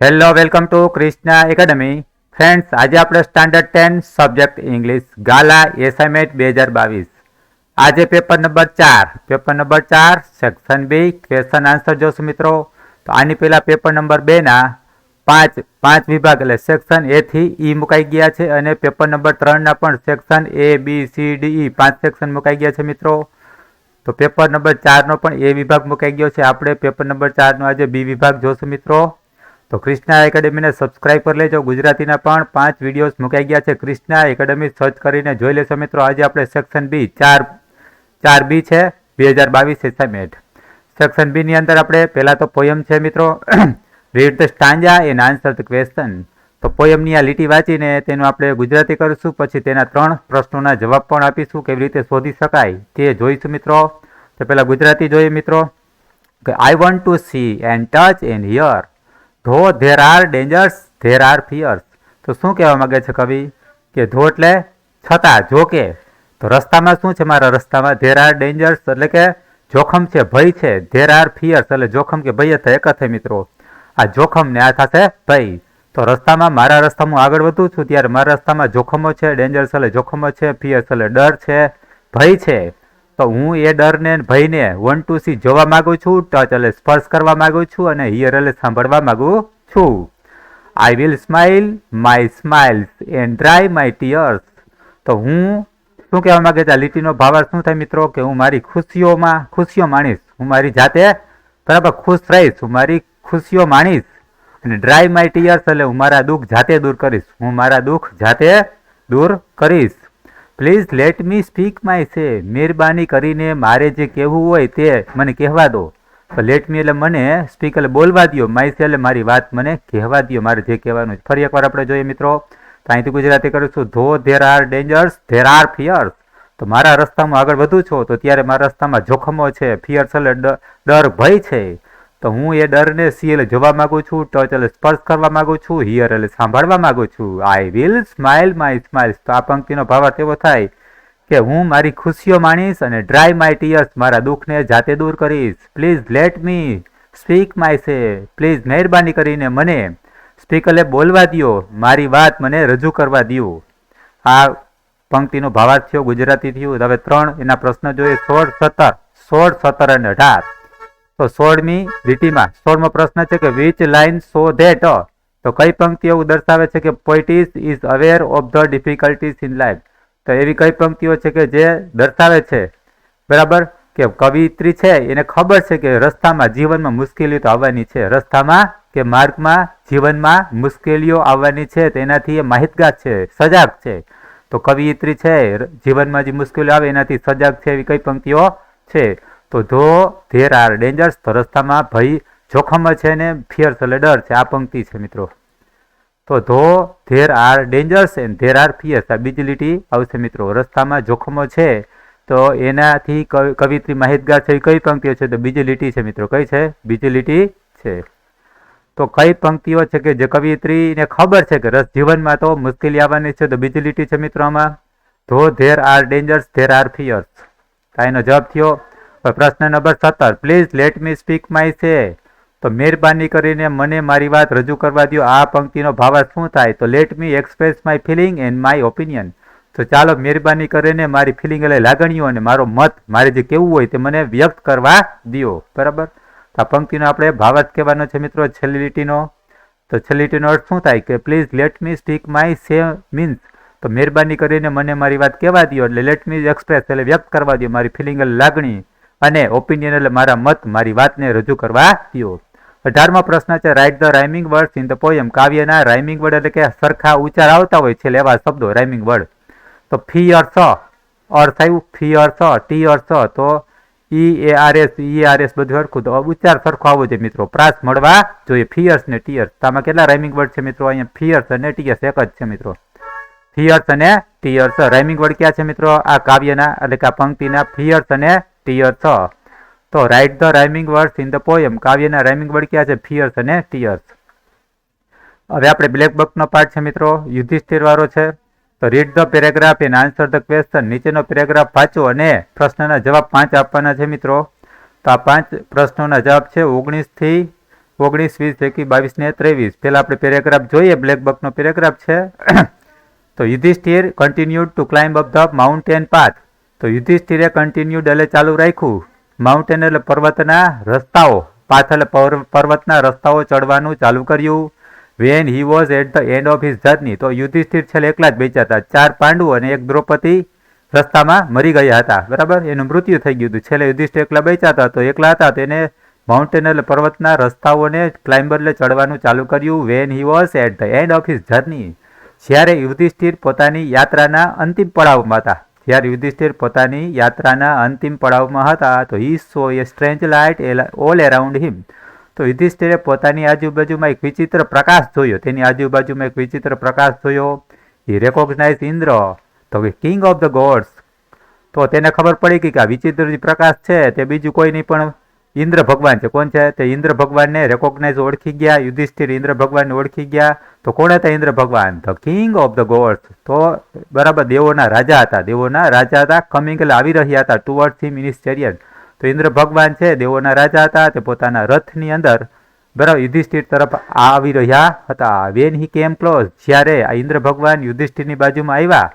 Hello welcome to Krishna academy. Friends, આજે આપણે standard 10 subject English Gala assignment 2022 આજે paper number 4 section B question answer જોશું મિત્રો. તો આની પહેલા પેપર નંબર 2 ના પાંચ વિભાગ એટલે સેક્શન એ થી ઈ મુકાઈ ગયા છે અને પેપર નંબર 3 ના પણ section A B C D E 5 section મુકાઈ ગયા છે મિત્રો. તો પેપર નંબર 4 નો પણ એ વિભાગ મુકાઈ ગયો છે. આપણે પેપર નંબર 4 નો આજે બી વિભાગ જોશું મિત્રો. તો ક્રિષ્ના એકેડમીને સબસ્ક્રાઇબ કરી લેજો. ગુજરાતીના પણ 5 વિડીયોઝ મુકાઈ ગયા છે. ક્રિષ્ના એકેડમી સર્ચ કરીને જોઈ લેશો મિત્રો. આજે આપણે સેક્શન બી 4 બી છે 2022 એસાઇનમેન્ટ. સેક્શન બી ની અંદર આપણે પહેલા તો પોયમ છે મિત્રો. Read the stanza and answer the question. તો પોયમની આ લીટી વાંચીને તેનું આપણે ગુજરાતી કરીશું. પછી તેના 3 પ્રશ્નોના જવાબ પણ આપીશું. કેવી રીતે શોધી શકાય તે જોઈશું મિત્રો. તો પહેલા ગુજરાતી જોઈએ મિત્રો. I want to see and touch and hear. Though there are dangers there are fears. તો શું કહેવા માંગે છે કવિ કે ધો એટલે છતાં, જો કે. તો રસ્તામાં શું છે? મારા રસ્તામાં ધેર આર ડેન્જર્સ એટલે કે જોખમ છે, ભય છે. ધેર આર ફિયર્સ એટલે જોખમ કે ભય થાય એક જ મિત્રો. આ જોખમ ને આ થશે ભય. તો રસ્તામાં મારા રસ્તામાં આગળ વધું છું ત્યારે મારા રસ્તામાં જોખમો છે. ડેન્જર્સ એટલે જોખમો છે. ફિયર્સ એટલે ડર છે, ભય છે. તો હું એ ડરને ભયને વોન્ટ ટુ સી જોવા માંગુ છું. ટચ એટલે સ્પર્શ કરવા માંગુ છું અને હિયર એટલે સાંભળવા માંગુ છું. I will smile my smiles and dry my tears. તો હું શું કહેવા માંગે છે? આ લીટીનો ભાવાર્થ શું થાય મિત્રો? કે હું મારી ખુશીઓ માણીશ. હું મારી જાતે બરાબર ખુશ રહીશ. હું મારી ખુશીઓ માણીશ. અને ડ્રાય માય ટીયર્સ એટલે હું મારા દુઃખ જાતે દૂર કરીશ. હું મારા દુઃખ જાતે દૂર કરીશ. Please let me speak my સે. મહેરબાની કરીને મારે જે કહેવું હોય તે મને કહેવા દો. તો લેટ મી એટલે મને, સ્પીક એટલે બોલવા દો, માય સે એટલે મારી વાત મને કહેવા દો, મારે જે કહેવાનું છે. ફરી એકવાર આપણે જોઈએ મિત્રો. તો અહીંથી ગુજરાતી કરીશું. ધો there are dangers there are fears. તો મારા રસ્તામાં આગળ વધું છું તો ત્યારે મારા રસ્તામાં જોખમો છે. ફિયર્સ એટલે ડર, ભય છે. તો હું એ ડરને સી એટલે જોવા માંગુ છું. ટચ એટલે સ્પર્શ કરવા માંગુ છું. હિયર એટલે સાંભળવા માંગુ છું. I will smile my smiles. તો આ પંક્તિનો ભાવાર્થ એવો થાય કે હું મારી ખુશીઓ માણીશ અને ડ્રાય માય ટીયર્સ મારા દુઃખને જાતે દૂર કરીશ. Please let me speak my સે. પ્લીઝ મહેરબાની કરીને મને સ્પીક એટલે બોલવા દો, મારી વાત મને રજૂ કરવા દો. આ પંક્તિનો ભાવાર્થ થયો, ગુજરાતી થયું. હવે 3 એના પ્રશ્ન જોઈએ. 16, 17 અને 18. તો 16મી લીટીમાં 16મો પ્રશ્ન છે કે વિચ લાઇન સો ધેટ. તો કઈ પંક્તિ એવું દર્શાવે છે કે poetess is aware of the difficulties in life. તો એવી કઈ પંક્તિઓ છે કે જે દર્શાવે છે બરાબર કે કવિયત્રી છે એને ખબર છે કે રસ્તામાં જીવનમાં મુશ્કેલીઓ તો આવવાની છે. રસ્તામાં કે માર્ગમાં જીવનમાં મુશ્કેલીઓ આવવાની છે તેનાથી એ માહિતગાર છે, સજાગ છે. તો કવિયત્રી છે જીવનમાં જે મુશ્કેલીઓ આવે એનાથી સજાગ છે. એવી કઈ પંક્તિઓ છે? તો ધો ધેર આર ડેન્જર્સ. તો રસ્તામાં ભય જોખમ છે ને ફિયર્સ એટલે ડર છે. આ પંક્તિ છે મિત્રો. તો ધો there are dangers and there are fierce. આ બીજી લીટી આવશે મિત્રો. રસ્તામાં જોખમો છે તો એનાથી કવિત્રી માહિતગાર છે. કઈ પંક્તિઓ છે? તો બીજી લીટી છે મિત્રો. કઈ છે? બીજી લીટી છે. તો કઈ પંક્તિઓ છે કે જે કવિત્રીને ખબર છે કે જીવનમાં તો મુશ્કેલી આવવાની છે? તો બીજી લીટી છે મિત્રો. આમાં ધો there are dangers there are fierce. એનો જવાબ થયો. પ્રશ્ન number 17. Please let me speak my સે. તો મહેરબાની કરીને મને મારી વાત રજૂ કરવા દો. આ પંક્તિનો ભાવાર્થ શું થાય? તો let me express my feeling and my opinion. તો ચાલો મહેરબાની કરીને મારી ફિલિંગ એટલે લાગણીઓ અને મારો મત, મારે જે કહેવું હોય તે મને વ્યક્ત કરવા દો. બરાબર. તો આ પંક્તિનો આપણે ભાવાર્થ કહેવાનો છે મિત્રો છેલ્લી લીટીનો. તો છેલ્લી લીટીનો અર્થ શું થાય કે please let me speak my સે મીન્સ તો મહેરબાની કરીને મને મારી વાત કહેવા દો. એટલે લેટ મી એક્સપ્રેસ એટલે વ્યક્ત કરવા દો મારી ફિલિંગ એટલે લાગણી, અને ઓપિનિયન એટલે મારા મત, મારી વાતને રજૂ કરવા દો. 18મો પ્રશ્ન છે write the rhyming words in the poem. કાવ્યના રાઇમિંગ વર્ડ એટલે કે સરખા ઉચ્ચાર આવતા હોય છે એવા શબ્દો રાઇમિંગ વર્ડ. તો ફિયર્સ અર્થ આવ્યું ફિયર્સ, ટીયર્સ તો EARS બધું સરખું. તો ઉચ્ચાર સરખો આવવો જોઈએ મિત્રો. પ્રાસ મળવા જોઈએ. ફિયર્સ ને ટીયર્સ. તો આમાં કેટલા રાઇમિંગ વર્ડ છે મિત્રો? અહીંયા ફિયર્સ અને ટીયર્સ એક જ છે મિત્રો. ફિયર્સ અને ટીયર્સ રાઇમિંગ વર્ડ ક્યાં છે મિત્રો? આ કાવ્યના એટલે કે આ પંક્તિના ફિયર્સ અને ટીયર્સ. તો write the rhyming words in the poem. કાવ્યના રાઇમિંગ વર્ડ ક્યાં છે? ફિયર્સ અને ટીયર્સ. હવે આપણે બ્લેક બુકનો પાર્ટ છે મિત્રો. યુધિષ્ઠિર વાળો છે. તો read the paragraph and answer the question. નીચેનો પેરેગ્રાફ વાંચો અને પ્રશ્નના જવાબ 5 આપવાના છે મિત્રો. તો આ 5 પ્રશ્નોના જવાબ છે 19 થી 19, 20, 21, 22 ને 23. પહેલા આપણે પેરેગ્રાફ જોઈએ, બ્લેક બકનો પેરેગ્રાફ છે. તો Yudhishthir continued to climb up the mountain path. તો યુધિષ્ઠિરે કન્ટિન્યુડ એટલે ચાલુ રાખ્યું. માઉન્ટેન એટલે પર્વતના રસ્તાઓ, પાથ એટલે પર્વતના રસ્તાઓ ચડવાનું ચાલુ કર્યું. When he was at the end of his journey. તો યુધિષ્ઠિર છેલ્લે એકલા જ બેચ્યા હતા. 4 પાંડવો અને 1 દ્રૌપદી રસ્તામાં મરી ગયા હતા. બરાબર, એનું મૃત્યુ થઈ ગયું હતું. છેલ્લે યુધિષ્ઠિર એકલા બેચ્યા હતા. તો એકલા હતા તેને માઉન્ટેન એટલે પર્વતના રસ્તાઓને ક્લાઇમ્બર એટલે ચડવાનું ચાલુ કર્યું. When he was at the end of his journey. જ્યારે યુધિષ્ઠિર પોતાની યાત્રાના અંતિમ પડાવમાં હતા. જ્યારે યુધિષ્ઠિર પોતાની યાત્રાના અંતિમ પડાવમાં હતા તો હી સો a strange light all around હિમ. તો યુધિષ્ઠિરે પોતાની આજુબાજુમાં એક વિચિત્ર પ્રકાશ જોયો. તેની આજુબાજુમાં એક વિચિત્ર પ્રકાશ જોયો. હી રેકોગ્નાઇઝ ઇન્દ્ર, તો કિંગ ઓફ ધ ગોડ્સ. તો તેને ખબર પડી કે આ વિચિત્ર જે પ્રકાશ છે તે બીજું કોઈ નહીં પણ ઇન્દ્ર ભગવાન છે. કોણ છે? તે ઇન્દ્ર ભગવાનને રેકોગ્નાઇઝ ઓળખી ગયા. યુધિષ્ઠિર ઇન્દ્ર ભગવાનને ઓળખી ગયા. તો કોણ હતા ઇન્દ્ર ભગવાન? The king of the gods. તો બરાબર દેવોના રાજા હતા. દેવોના રાજા હતા. કમિંગ એટલે આવી રહ્યા હતા. Towards him in his chariot. તો ઇન્દ્ર ભગવાન છે દેવોના રાજા હતા. તે પોતાના રથની અંદર બરાબર યુધિષ્ઠિર તરફ આવી રહ્યા હતા. વેન હી કેમ ક્લોઝ. જ્યારે આ ઇન્દ્ર ભગવાન યુધિષ્ઠિરની બાજુમાં આવ્યા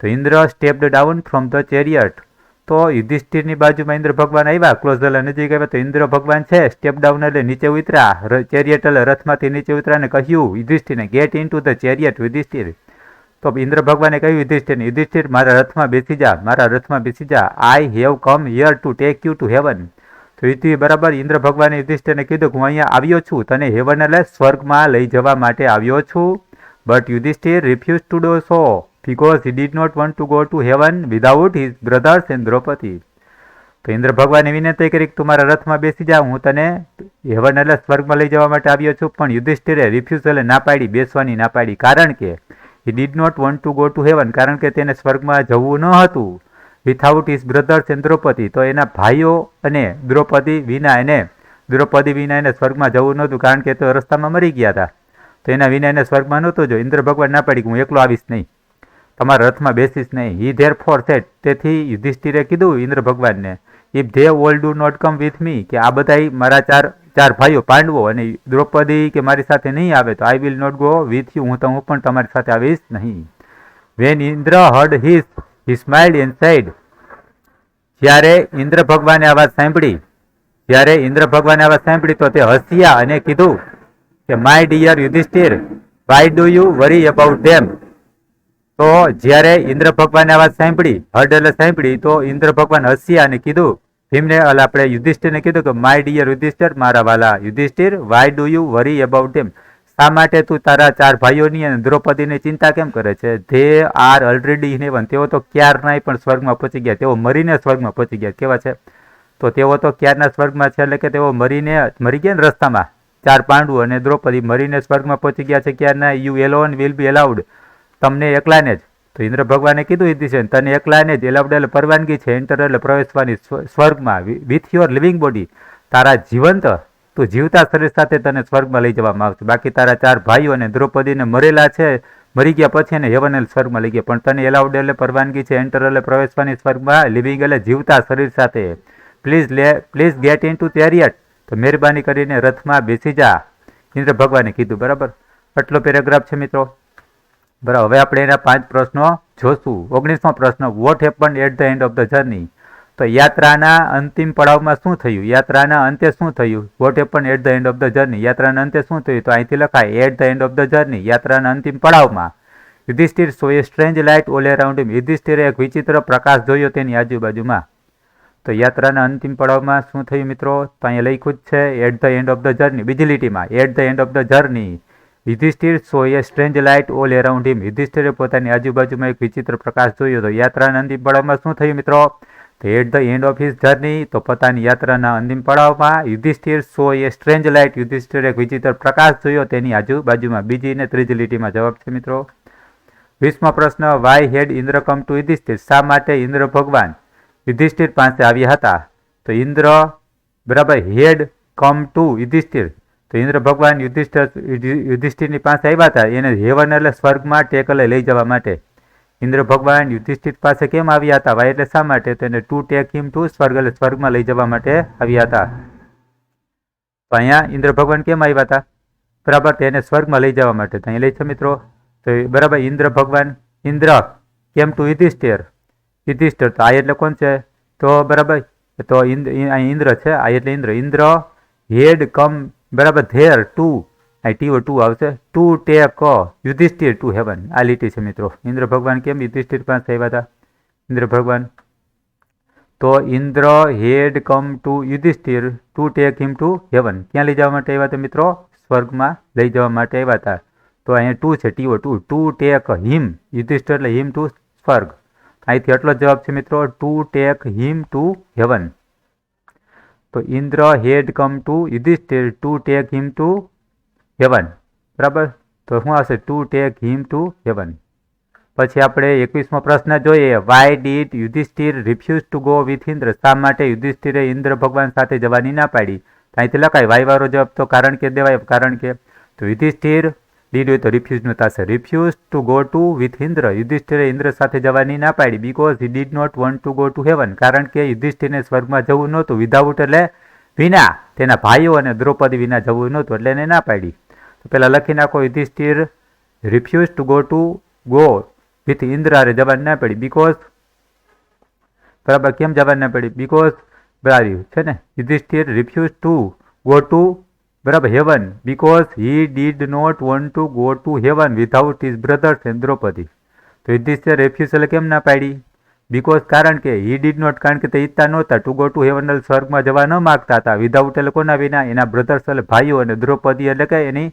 તો Indra stepped down from the chariot. તો યુધિષ્ઠિરની બાજુમાં ઇન્દ્ર ભગવાન આવ્યા, ક્લોઝ એટલે નજીક આવ્યા. તો ઇન્દ્ર ભગવાન છે સ્ટેપ ડાઉન એટલે નીચે ઉતર્યા. ચેરિયટ એટલે રથમાંથી નીચે ઉતર્યા અને કહ્યું યુધિષ્ઠિરને, get in two the chariot Yudhishthira. તો ઇન્દ્ર ભગવાને કહ્યું યુધિષ્ઠિરને, યુધિષ્ઠિર મારા રથમાં બેસી જા, મારા રથમાં બેસી જા. I have come here to take you to heaven. તો યુધિ બરાબર ઇન્દ્ર ભગવાને યુધિષ્ઠિરને કીધું કે હું અહીંયા આવ્યો છું, તને હેવન એટલે સ્વર્ગમાં લઈ જવા માટે આવ્યો છું. But Yudhishthir refuse to do so because he did not want to go to heaven without his brothers and Draupadi. તો ઇન્દ્ર ભગવાને વિનંતી કરી કે તું મારા રથમાં બેસી જા, હું તને હેવન એટલે સ્વર્ગમાં લઈ જવા માટે આવ્યો છું. પણ યુધિષ્ઠિરે રિફ્યુઝ એટલે ના પાડી, બેસવાની ના પાડી. કારણ કે he did not want to go to heaven, કારણ કે તેને સ્વર્ગમાં જવું ન હતું. without his brothers and Draupadi. તો એના ભાઈઓ અને દ્રૌપદી વિના એને સ્વર્ગમાં જવું નહોતું, કારણ કે તો રસ્તામાં મરી ગયા હતા. તો એના વિના એને સ્વર્ગમાં નહોતું જો. ઇન્દ્ર ભગવાન ના પાડી કે હું એકલો આવીશ નહીં, તમારા રથમાં બેસીશ નહીં. He therefore said. તેથી યુધિષ્ઠિરે કીધું ઇન્દ્ર ભગવાનને, if they all do not come with me, કે આ બધા મારા ચાર ભાઈઓ પાંડવો અને દ્રૌપદી કે મારી સાથે નહીં આવે તો I will not go with you, હું પણ તમારી સાથે આવીશ નહીં. When Indra heard his he smiled and said. જ્યારે ઇન્દ્ર ભગવાને આ વાત સાંભળી તો તે હસ્યા અને કીધું કે my dear Yudhishthir, why do you worry about them. તો જ્યારે ઇન્દ્ર ભગવાને આ વાત સાંભળી તો ઇન્દ્ર ભગવાન હસ્યા અને કીધું ભીમને આપણે યુધિષ્ઠિરને કીધું કે માય ડિયર યુધિષ્ઠિર, મારા વાલા Yudhishthir, why do you worry about them. શા માટે તું તારા 4 ભાઈઓની અને દ્રૌપદીની ચિંતા કેમ કરે છે? They are already in heaven. તેઓ તો ક્યારના પણ સ્વર્ગમાં પહોંચી ગયા. તેઓ મરીને સ્વર્ગમાં પહોંચી ગયા. કેવા છે? તો તેઓ તો ક્યારના સ્વર્ગમાં છે, એટલે કે તેઓ મરી ગયા ને રસ્તામાં. 4 પાંડવો અને દ્રૌપદી મરીને સ્વર્ગમાં પહોંચી ગયા છે. ક્યારના you alone will be allowed. તમને એકલાને જ. તો ઇન્દ્ર ભગવાને કીધું યુધિષ્ઠિર, તને એકલાને જ એલાઉડ એટલે પરવાનગી છે, એન્ટર એટલે પ્રવેશવાની સ્વર્ગમાં વિથ યોર લિવિંગ બોડી. તારા તું જીવતા શરીર સાથે તને સ્વર્ગમાં લઈ જવામાં આવશે. બાકી તારા 4 ભાઈઓ અને દ્રૌપદીને મરેલા છે, મરી ગયા પછી એને હેવન એટલે સ્વર્ગમાં લઈ ગયા. પણ તને એલાઉડ એટલે પરવાનગી છે, એન્ટર એટલે પ્રવેશવાની સ્વર્ગમાં, લિવિંગ એટલે જીવતા શરીર સાથે. Please get in to chariot. તો મહેરબાની કરીને રથમાં બેસી જા, ઇન્દ્ર ભગવાને કીધું. બરાબર, આટલો પેરેગ્રાફ છે મિત્રો. બરાબર, હવે આપણે એના 5 પ્રશ્નો જોશું. 19મો પ્રશ્ન, what happen at the end of the journey. તો યાત્રાના અંતિમ પડાવમાં શું થયું? યાત્રાના અંતે શું થયું? What happen at the end of the journey. યાત્રાના અંતે શું થયું? તો અહીંથી લખાય at the end of the journey. યાત્રાના અંતિમ પડાવમાં Yudhishthir saw a strange light all around him. યુધિષ્ઠિરે એક વિચિત્ર પ્રકાશ જોયો તેની આજુબાજુમાં. તો યાત્રાના અંતિમ પડાવમાં શું થયું મિત્રો? તો અહીંયા લખ્યું જ છે at the end of the journey. બીજી લીટીમાં at the end of the journey Yudhishthira saw a strange light all around him. યુધિષ્ઠિરે પોતાની આજુબાજુમાં એક વિચિત્ર પ્રકાશ જોયો. તો યાત્રાના અંતિમ પડાવમાં શું થયું મિત્રો? તો at the end of his journey. તો પોતાની યાત્રાના અંતિમ પડાવમાં Yudhishthir saw a strange light. યુધિષ્ઠિરે એક વિચિત્ર પ્રકાશ જોયો તેની આજુબાજુમાં. બીજી ને ત્રીજી લીટીમાં જવાબ છે મિત્રો. 20મો પ્રશ્ન, why had Indra come to Yudhishthir. શા માટે ઇન્દ્ર ભગવાન યુધિષ્ઠિર પાસે આવ્યા હતા? તો ઇન્દ્ર બરાબર હેડ કમ ટુ યુધિષ્ઠિર. તો ઇન્દ્ર ભગવાન યુધિષ્ઠિરની પાસે આવ્યા હતા એને હેવન એટલે સ્વર્ગમાં ટેકલે લઈ જવા માટે. ઇન્દ્ર ભગવાન યુધિષ્ઠિર પાસે કેમ આવ્યા હતા? વાય એટલે શા માટે? તો એને ટુ ટેક હિમ ટુ સ્વર્ગ એટલે સ્વર્ગમાં લઈ જવા માટે આવ્યા હતા. તો અહીંયા ઇન્દ્ર ભગવાન કેમ આવ્યા હતા? બરાબર, તેને સ્વર્ગમાં લઈ જવા માટે. તો અહીંયા લઈ છે મિત્રો. તો બરાબર, ઇન્દ્ર ભગવાન ઇન્દ્ર કેમ ટુ યુધિષ્ઠિર. યુધિષ્ઠિર તો આ એટલે કોણ છે? તો બરાબર, તો ઇન્દ્ર છે, આ એટલે ઇન્દ્ર હેડ કમ બરાબર ધેર ટુ, અહીં ટીઓ ટુ આવશે, to take Yudhishthir to heaven. આ લીટી છે મિત્રો. ઇન્દ્ર ભગવાન કેમ યુધિષ્ઠિર પાસે આવ્યા હતા? ઇન્દ્ર ભગવાન તો Indra had come to Yudhishthira to take him to heaven. ક્યાં લઈ જવા માટે આવ્યા હતા મિત્રો? સ્વર્ગમાં લઈ જવા માટે આવ્યા હતા. તો અહીંયા ટુ છે, T O to, to take him Yudhishthira એટલે હિમ ટુ સ્વર્ગ. અહીંથી એટલો જવાબ છે મિત્રો, to take him to heaven. તો Indra had come to Yudhishthira to take him to heaven. બરાબર, તો શું આવશે? To take him to heaven. પછી આપણે 21મો પ્રશ્ન જોઈએ. Why did Yudhishthira refuse to go with Indra? શા માટે યુધિષ્ઠિરે ઇન્દ્ર ભગવાન સાથે જવાની ના પાડી? અહીંથી લખાય વાય વાળો જવાબ તો કારણ કે દેવાય. કારણ કે તો યુધિષ્ઠિર ડીડ હોય તો રિફ્યુઝ નું થશે. Refuse to go to with Indra. યુધિષ્ઠિરે ઇન્દ્ર સાથે જવાની ના પાડી because he did not want to go to heaven. કારણ કે યુધિષ્ઠિરને સ્વર્ગમાં જવું નહોતું. વિધાઉટ એટલે વિના, તેના ભાઈઓ અને દ્રૌપદી વિના જવું નહોતું એટલે એને ના પાડી. તો પેલા લખી નાખો, Yudhishthir refuse to go with Indra આરે જવાની ના પડી બીકોઝ બરાબર. કેમ જવાની ના પડી? બીકોઝ બરાબર છે ને, Yudhishthira refuse to go to બરાબર heaven because he did not want to go to heaven without his brothers and Draupadi. તો યુધિષ્ઠિર રિફ્યુઝ એટલે કેમ ના પાડી? બીકોઝ કારણ કે હી ડીડ નોટ, કારણ કે તે ઈચ્છતા નહોતા ટુ ગો ટુ હેવન સ્વર્ગમાં જવા ન માગતા હતા. વિધાઉટ એટલે કોના વિના? એના બ્રધર્સ એટલે ભાઈઓ, અને દ્રૌપદી એટલે કે એની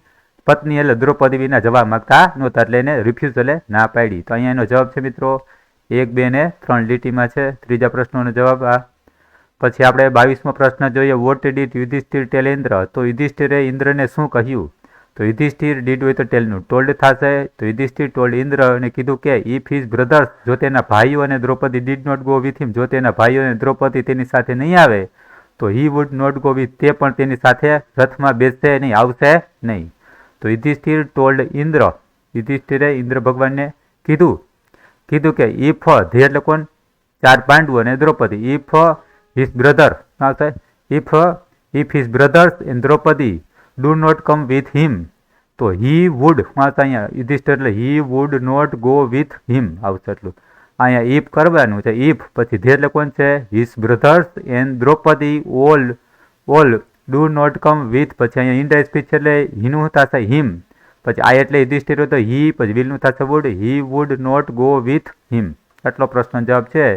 પત્ની એટલે દ્રૌપદી વિના જવા માંગતા નહોતા એટલે એને રિફ્યુઝ એટલે ના પાડી. તો અહીંયા એનો જવાબ છે મિત્રો 1, 2 ને 3 લીટીમાં છે. ત્રીજા પ્રશ્નનો જવાબ આ. પછી આપણે 22મો પ્રશ્ન જોઈએ. વોટ ડીડ યુધિષ્ઠિર ટેલ ઇન્દ્ર? તો યુધિષ્ઠિરે ઇન્દ્રને શું કહ્યું? તો યુધિષ્ઠિર ડીડ હોય તો ટેલનું ટોલ્ડ થશે. તો યુધિષ્ઠિર ટોલ્ડ ઇન્દ્ર અને કીધું કે ઇફ હિઝ બ્રધર્સ, જો તેના ભાઈઓ અને Draupadi did not go with him, જો તેના ભાઈઓ અને દ્રૌપદી તેની સાથે નહીં આવે તો he would not go with, તે પણ તેની સાથે રથમાં બેસશે નહીં, આવશે નહીં. તો યુધિષ્ઠિર ટોલ્ડ ઇન્દ્ર, યુધિષ્ઠિરે ઇન્દ્ર ભગવાનને કીધું કે ઇફ ધે એટલે કોણ? 4 પાંડવો અને દ્રૌપદી. ઇફ હિઝ બ્રધર આવશે, if his brothers and Draupadi do not come with him, તો હી વુડ આવશે અહીંયા યુધિષ્ઠિર એટલે he would not go with him આવશે. એટલું અહીંયા ઇફ કરવાનું છે. ઇફ પછી ધે એટલે કોણ છે? His brothers and Draupadi all do not come with, પછી અહીંયા ઇન્ડાયરેક્ટ સ્પીચ એટલે હીનું થશે હિમ, પછી આ એટલે યુધિષ્ઠિર તો હી, પછી વિલનું થશે would, he would not go with him. આટલો પ્રશ્ન જવાબ છે.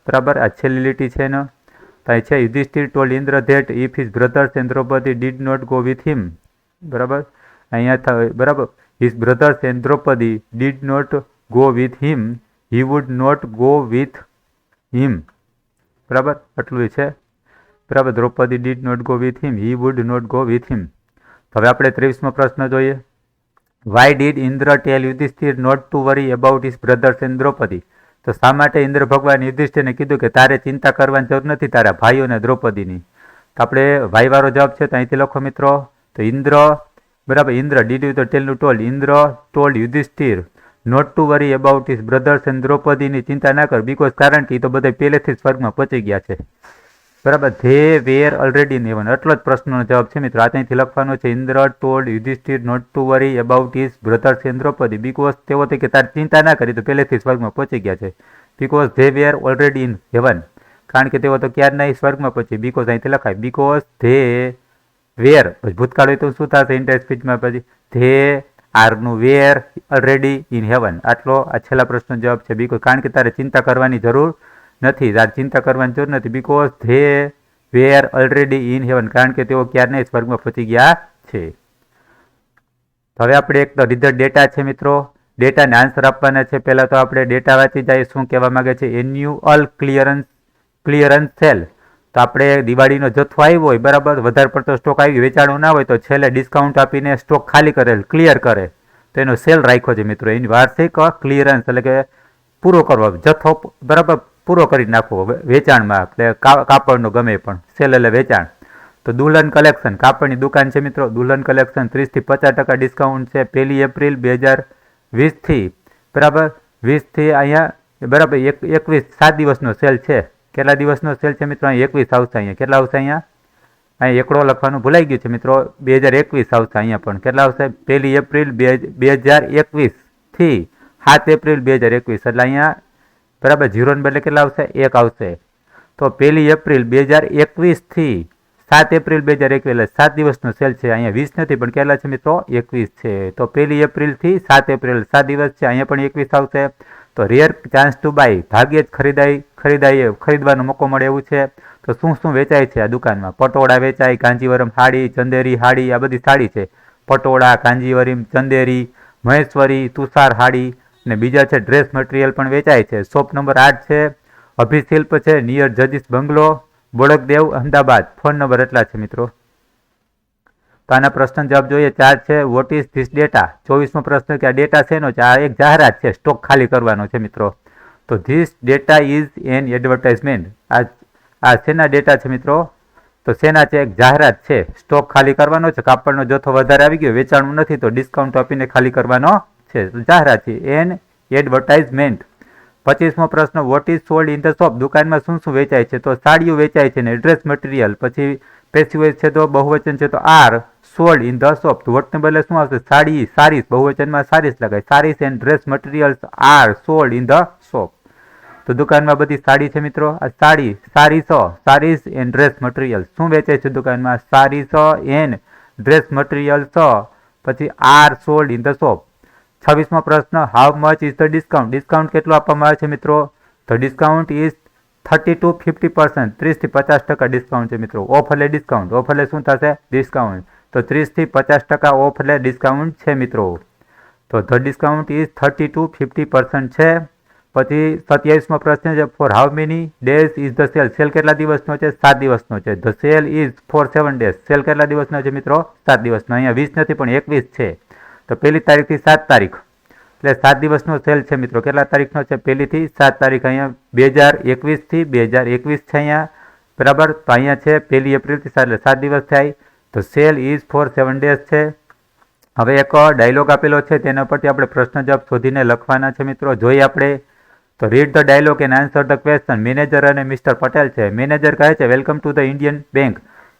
બરાબર, આ છેલ્લી લીટી છે એનો. તો અહીં છે Yudhishthir told Indra that if his brothers and Draupadi did not go with him. બરાબર, અહીંયા બરાબર his brothers and Draupadi did not go with him, he would not go with him. બરાબર, આટલું છે. બરાબર, Draupadi did not go with him, he would not go with him. હવે આપણે 23મો પ્રશ્ન જોઈએ. Why did Indra tell Yudhishthir not to worry about his brothers and Draupadi? તો શા માટે ઇન્દ્ર ભગવાન યુધિષ્ઠિરને કીધું કે તારે ચિંતા કરવાની જરૂર નથી તારા ભાઈઓ અને દ્રૌપદીની? તો આપણે વાય વાળો જવાબ છે તો અહીંથી લખો મિત્રો. તો ઇન્દ્ર બરાબર, ઇન્દ્ર ડીડ યુ તો ટેલનું told, Indra told Yudhishthir not to worry about his brothers and દ્રૌપદીની ચિંતા ના કર બીકોઝ કારણ કે એ તો બધા પહેલેથી સ્વર્ગમાં પહોંચી ગયા છે. બરાબર, they were already in heaven. એટલો જ પ્રશ્નનો જવાબ છે મિત્રો. આ ત્યાંથી લખવાનો છે Indra told Yudhishthir not to worry about his brothers and Draupadi because તેઓ કે તારી ચિંતા ના કરી તો પહેલેથી સ્વર્ગમાં પહોંચી ગયા છે. Because they were already in heaven, કારણ કે તેઓ તો ક્યારના સ્વર્ગમાં પહોંચી. બીકોઝ અહીંથી લખાય બીકોઝ ધે વેર, પછી ભૂતકાળ હોય તો શું થશે ઇન્ડાયરેક્ટ સ્પીચમાં? પછી ધે આરનું વેર ઓલરેડી ઇન હેવન. આટલો આ છેલ્લા પ્રશ્નનો જવાબ છે. બીકોઝ કારણ કે તારે ચિંતા કરવાની જરૂર નથી, તારે ચિંતા કરવાની જરૂર નથી because they were already in heaven, કારણ કે તેઓ ક્યારના સ્વર્ગમાં પહોંચી ગયા છે. હવે આપણે એક તો રિઝલ્ટ ડેટા છે મિત્રો. ડેટાને આન્સર આપવાના છે. પહેલાં તો આપણે ડેટા વાંચી જાય શું કહેવા માંગે છે. Annual clearance cell. તો આપણે દિવાળીનો જથ્થો આવ્યો હોય બરાબર, વધારે પડતો સ્ટોક આવી વેચાણો ના હોય તો છેલ્લે ડિસ્કાઉન્ટ આપીને સ્ટોક ખાલી કરેલ ક્લિયર કરે તો એનો સેલ રાખ્યો છે મિત્રો. એની વાર્ષિક ક્લિયરન્સ એટલે કે પૂરો કરવો, જથ્થો બરાબર પૂરો કરી નાખવો વેચાણમાં, એટલે કાપડનો ગમે પણ સેલ એટલે વેચાણ. તો દુલ્હન કલેક્શન કાપડની દુકાન છે મિત્રો. દુલ્હન કલેક્શન 30 થી 50% ડિસ્કાઉન્ટ છે 1 એપ્રિલ 2020 બરાબર 20 અહીંયા બરાબર 21 7 દિવસનો સેલ છે. કેટલા દિવસનો સેલ છે મિત્રો? 21 આવશે. અહીંયા કેટલા આવશે? અહીંયા અહીં એકડો લખવાનું ભૂલાઈ ગયું છે મિત્રો, 2021 આવશે. અહીંયા પણ કેટલા આવશે? 1 એપ્રિલ 2021 થી 7 એપ્રિલ 2021, એટલે અહીંયા બરાબર 0 ને બદલે કેટલા આવશે? 1 આવશે. તો 1 એપ્રિલ 2021 થી 7 એપ્રિલ 2021 એટલે 7 દિવસનો સેલ છે. અહીંયા 20 નથી પણ કેટલા છે મિત્રો? 21 છે. તો 1 એપ્રિલ થી 7 એપ્રિલ 7 દિવસ છે. અહીંયા પણ 21 આવશે. તો રેર ચાન્સ ટુ બાય, ભાગ્યે જ ખરીદવાનો મોકો મળે એવું છે. તો શું વેચાય છે આ દુકાનમાં? પટોળા વેચાય, કાંજીવરમ સાડી, ચંદેરી સાડી, આ બધી સાડી છે. પટોળા, કાંજીવરમ, ચંદેરી, મહેશ્વરી, તુષાર સાડી અને બીજા છે ડ્રેસ મટીરિયલ પણ વેચાય છે. શોપ નંબર 8 છે, અભિશિલ્પ છે, નિયર જજીસ બંગલો, બોડકદેવ, અમદાવાદ. ફોન નંબર એટલા છે મિત્રો. તો આના પ્રશ્ન જવાબ જોઈએ. 4 છે, વોટ ઇઝ ધીસ ડેટા? 24મો પ્રશ્ન કે આ ડેટા છે એનો છે? આ એક જાહેરાત છે, સ્ટોક ખાલી કરવાનો છે મિત્રો. તો this data is an advertisement. આ શેના ડેટા છે મિત્રો? તો શેના છે? એક જાહેરાત છે, સ્ટોક ખાલી કરવાનો છે. કાપડનો જથ્થો વધારે આવી ગયો, વેચાણું નથી, તો ડિસ્કાઉન્ટ આપીને ખાલી કરવાનો છે. તો જાહેરાત છે, એન એડવર્ટાઇઝમેન્ટ. 25મો પ્રશ્ન, what is sold in the shop? દુકાનમાં શું વેચાય છે? તો સાડીઓ વેચાય છે ને ડ્રેસ મટીરિયલ. પછી પેસિવ છે તો બહુવચન છે તો are sold in the shop. તો વોટને બદલે શું આવશે? સાડી, સારીસ, બહુવચનમાં સારીસ લગાય. Saris and dress materials are sold in the shop. તો દુકાનમાં બધી સાડી છે મિત્રો. આ sari, saris and dress material શું વેચાય છે દુકાનમાં? Saris and dress materials. પછી are sold in the shop. 26મો પ્રશ્ન, how much is the discount? Discount કેટલું આપવામાં આવે છે મિત્રો? તો ડિસ્કાઉન્ટ ઇઝ 30 to 50%, 30 થી 50% ડિસ્કાઉન્ટ છે મિત્રો. ઓફ એટલે ડિસ્કાઉન્ટ, ઓફ એટલે શું થશે? ડિસ્કાઉન્ટ. તો 30 થી 50% ઓફ એટલે ડિસ્કાઉન્ટ છે મિત્રો. તો ધ ડિસ્કાઉન્ટ ઇઝ 30 to 50% છે. પછી 27મો પ્રશ્ન છે, for how many days is the sale? Sale કેટલા દિવસનો છે? 7 દિવસનો છે. The sale is for 7 days. Sale કેટલા દિવસનો છે મિત્રો? 7 દિવસનો. અહીંયા 20 નથી પણ 21 છે. તો 1 તારીખથી 7 તારીખ એટલે 7 દિવસનો સેલ છે મિત્રો. કેટલા તારીખનો છે? 1 થી 7 તારીખ. અહીંયા 2021 થી 2021 છે અહીંયા બરાબર. તો અહીંયા છે 1 એપ્રિલથી 7 એટલે 7 દિવસ થાય. તો સેલ ઇઝ ફોર 7 days છે. હવે એક ડાયલોગ આપેલો છે, તેના પરથી આપણે પ્રશ્ન જવાબ શોધીને લખવાના છે મિત્રો. જોઈએ આપણે. તો read the dialogue and answer the question. Manager અને મિસ્ટર પટેલ છે. મેનેજર કહે છે, welcome to the Indian bank.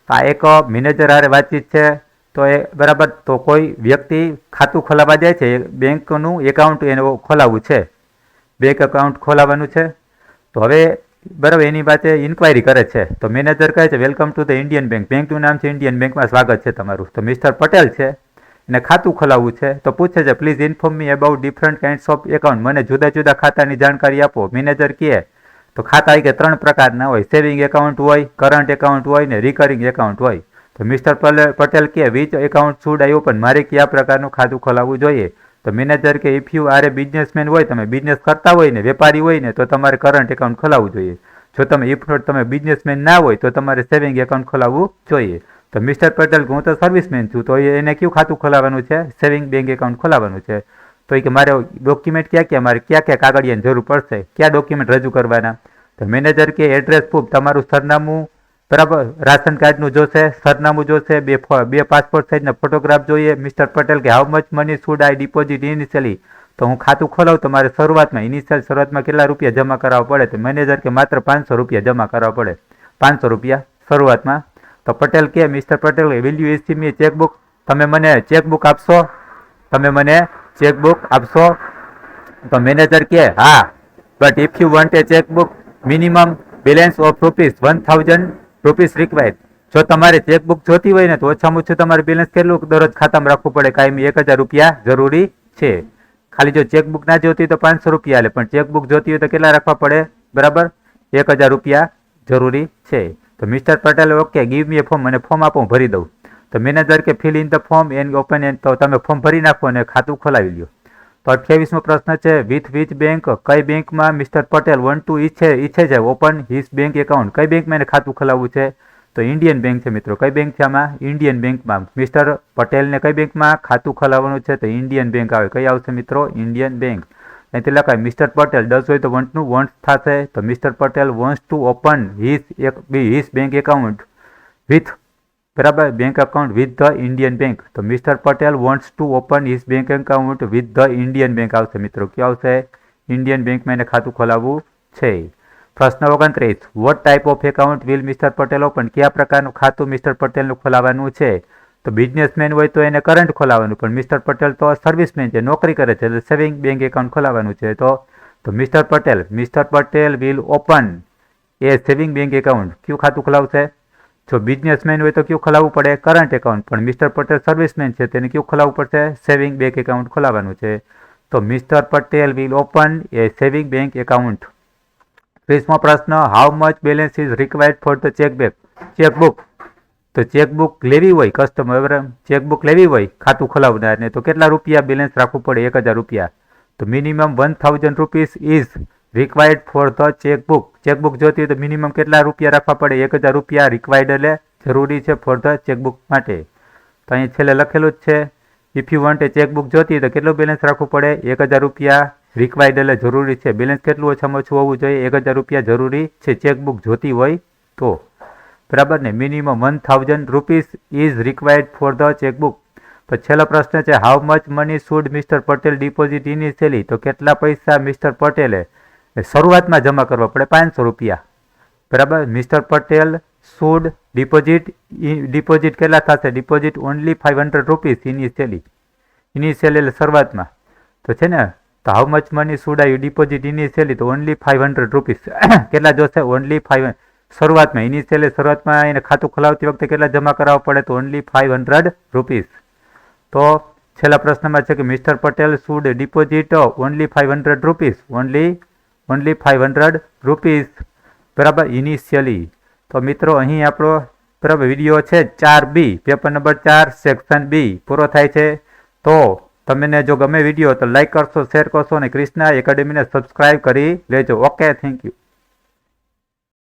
આ એક મેનેજર હારે વાતચીત છે. તો એ બરાબર. તો કોઈ વ્યક્તિ ખાતું ખોલાવવા જાય છે, બેંકનું એકાઉન્ટ એને ખોલાવવું છે, બેંક એકાઉન્ટ ખોલાવવાનું છે. તો હવે બરાબર એની પાસે ઇન્ક્વાયરી કરે છે. તો મેનેજર કહે છે, welcome to the Indian bank. બેંકનું નામ છે ઇન્ડિયન બેંકમાં સ્વાગત છે તમારું. તો મિસ્ટર પટેલ છે, એને ખાતું ખોલાવવું છે. તો પૂછે છે, please inform me about different kinds of account. મને જુદા જુદા ખાતાની જાણકારી આપો. મેનેજર કહે તો ખાતા કે 3 પ્રકારના હોય, સેવિંગ એકાઉન્ટ હોય, કરંટ એકાઉન્ટ હોય ને રિકરિંગ એકાઉન્ટ હોય. તો મિસ્ટર પટેલ કે which account should I open? મારે કયા પ્રકારનું ખાતું ખોલાવવું જોઈએ? તો મેનેજર કે if you are A businessman હોય, તમે બિઝનેસ કરતા હોય ને, વેપારી હોય ને, તો તમારે કરંટ એકાઉન્ટ ખોલાવવું જોઈએ. જો તમે ઇફ નોટ તમે બિઝનેસમેન ના હોય તો તમારે સેવિંગ એકાઉન્ટ ખોલાવવું જોઈએ. તો મિસ્ટર પટેલ હું તો સર્વિસમેન છું, તો એને કયું ખાતું ખોલાવવાનું છે? સેવિંગ બેંક એકાઉન્ટ ખોલાવવાનું છે. તો એ કે મારે ડોક્યુમેન્ટ મારે ક્યાં કાગળિયાની જરૂર પડશે, કયા ડોક્યુમેન્ટ રજૂ કરવાના? તો મેનેજર કે એડ્રેસ પ્રૂફ, તમારું સરનામું બરાબર, રાશન કાર્ડનું જોશે, સરનામું જોશે, બે પાસપોર્ટ સાઇઝના ફોટોગ્રાફ જોઈએ. મિસ્ટર પટેલ કે how much money should I deposit initially? તો હું ખાતું ખોલાવું તો મારે શરૂઆતમાં કેટલા રૂપિયા જમા કરાવવા પડે? તો મેનેજર કે માત્ર 500 રૂપિયા જમા કરાવવા પડે. 500 રૂપિયા શરૂઆતમાં. તો પટેલ કે mister Patel will you issue me chequebook? તમે મને ચેકબુક આપશો? તમે મને ચેકબુક આપશો? તો મેનેજર કે હા, but if you want A chequebook minimum balance of ₹1000 required. જો તમારે ચેકબુક જોતી હોય ને તો ઓછામાં ઓછું તમારે બેલેન્સ કેટલું દરરોજ ખાતામાં રાખવું પડે? કાયમી 1000 રૂપિયા જરૂરી છે. ખાલી જો ચેકબુક ના જોતી હોય તો 500 રૂપિયા લે, પણ ચેકબુક જોતી હોય તો કેટલા રાખવા પડે? બરાબર 1000 રૂપિયા જરૂરી છે. તો mister Patel okay, give me a form, મને ફોર્મ આપો, હું ભરી દઉં. તો મેનેજર કે fill in the form and open and. તો તમે ફોર્મ ભરી નાખો અને ખાતું ખોલાવી લો. તો 28મો પ્રશ્ન છે, વિથ વિચ બેંક? કઈ બેંકમાં મિસ્ટર પટેલ ઈચ્છે છે ઓપન હિઝ બેંક એકાઉન્ટ? કઈ બેંકમાં એને ખાતું ખોલાવવું છે? તો ઇન્ડિયન બેંક છે મિત્રો. કઈ બેંક છે આમાં? ઇન્ડિયન બેંકમાં. મિસ્ટર પટેલને કઈ બેંકમાં ખાતું ખોલાવવાનું છે? તો ઇન્ડિયન બેંક આવે. કઈ આવશે મિત્રો? Indian bank. અહીંથી લખાય મિસ્ટર પટેલ, 10 હોય તો વોન્ટ થશે. તો mister Patel wants to open his bank account with બરાબર bank account with the Indian bank. તો mister Patel wants to open his bank account with the Indian bank આવશે મિત્રો. ક્યાં આવશે? ઇન્ડિયન બેંકમાં એને ખાતું ખોલાવવું છે. પ્રશ્ન 29 what type of account will mister Patel open? કયા પ્રકારનું ખાતું મિસ્ટર પટેલનું ખોલાવવાનું છે? તો બિઝનેસમેન હોય તો એને કરંટ ખોલાવવાનું, પણ મિસ્ટર પટેલ તો સર્વિસમેન છે, નોકરી કરે છે, એટલે સેવિંગ બેંક એકાઉન્ટ ખોલાવવાનું છે. તો mister Patel will open a saving bank account. કયું ખાતું ખોલાવશે? જો બિઝનેસમેન હોય તો કયું ખોલાવવું પડે? Current account. પણ મિસ્ટર પટેલ સર્વિસમેન છે, તેને કયું ખોલાવવું પડશે? સેવિંગ બેંક એકાઉન્ટ ખોલાવવાનું છે. તો mister Patel will open a saving bank account. 30મો પ્રશ્ન how much balance is required for the chequebook? તો ચેકબુક લેવી હોય, કસ્ટમર ચેકબુક લેવી હોય ખાતું ખોલાવનારને, તો કેટલા રૂપિયા બેલેન્સ રાખવું પડે? 1000 રૂપિયા. તો minimum 1000 rupees is required for the chequebook. Chequebook જોતી હોય તો મિનિમમ કેટલા રૂપિયા રાખવા પડે? 1000 રૂપિયા રિક્વાયર્ડ એટલે જરૂરી છે ફોર ધ ચેકબુક માટે. તો અહીં છેલ્લે લખેલું જ છે if you want A chequebook જોતી હોય તો કેટલું બેલેન્સ રાખવું પડે? 1000 રૂપિયા રિક્વાયર્ડ એટલે જરૂરી છે. બેલેન્સ કેટલું ઓછામાં ઓછું હોવું જોઈએ? 1000 રૂપિયા જરૂરી છે ચેકબુક જોતી હોય તો. બરાબર ને? Minimum 1000 rupees is required for the chequebook. પછી છેલ્લો પ્રશ્ન છે how much money should mister Patel deposit initially? તો કેટલા પૈસા મિસ્ટર પટેલે શરૂઆતમાં જમા કરવા પડે? 500 રૂપિયા. બરાબર. મિસ્ટર પટેલ શુડ ડિપોઝિટ કેટલા થશે? ડિપોઝિટ ઓનલી 500 રૂપીસ ઇનિશિયલી એટલે શરૂઆતમાં. તો છે ને, તો how much money should I deposit initially? તો ઓનલી 500 રૂપીસ. કેટલા જોશે? ઓનલી 500. શરૂઆતમાં શરૂઆતમાં એને ખાતું ખોલાવતી વખતે કેટલા જમા કરાવવા પડે? તો ઓનલી 500 રૂપીસ. તો છેલ્લા પ્રશ્નમાં છે કે mister Patel should deposit only 500 rupees. Only 500 rupees. બરાબર, ઇનિશિયલી. તો મિત્રો અહીં આપણો બરાબર વિડીયો છે 4B, paper number 4 section B પૂરો થાય છે. તો તમને જો ગમે વિડીયો તો લાઈક કરશો, શેર કરશો અને ક્રિષ્ના એકેડેમીને સબસ્ક્રાઈબ કરી લેજો. Okay, thank you.